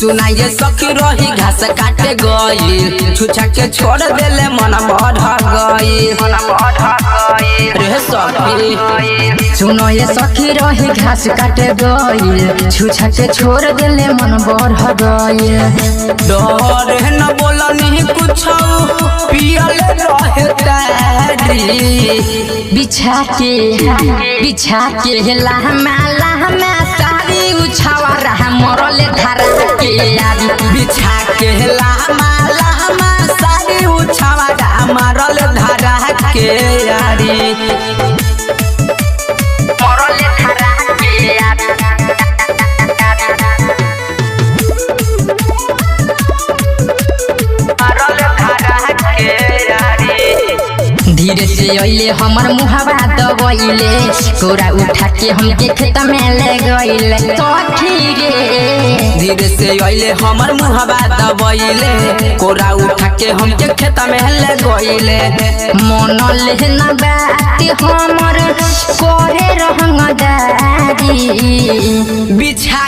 सुनाइए सखी रही घास काटे गई छुछा के छोड़ देले मन बढ़ गई रे सखी। सुनो ये सखी रही घास काटे गई छुछा के छोड़ देले मन बढ़ गई। डर न बोलनी कुछ पियल रहे तारी बिछा के लहमा लहमा सारी उछावा रहा मरले धारा के यारी बिछा के लहमा लहमा सारी उछावा रहा मरले धारा के यारी मरले धारा के यारी। धीरे से अइले हमर मुहावा दबइले कोरा उठा के हमके खेत में ले गइले सखी रे। धीरे से अइले हमर मुहावा दबइले कोरा उठा के हमके खेत में ले गइले मन लेना बात हमर करे रहंगदारी बिछा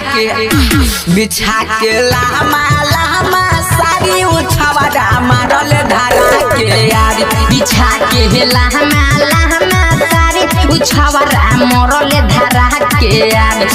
के लहमा लहमा सारी उछावा मारले धारा के यारी बिछा के लहमा लहमा सारी उछावा मरले धारा के यारी।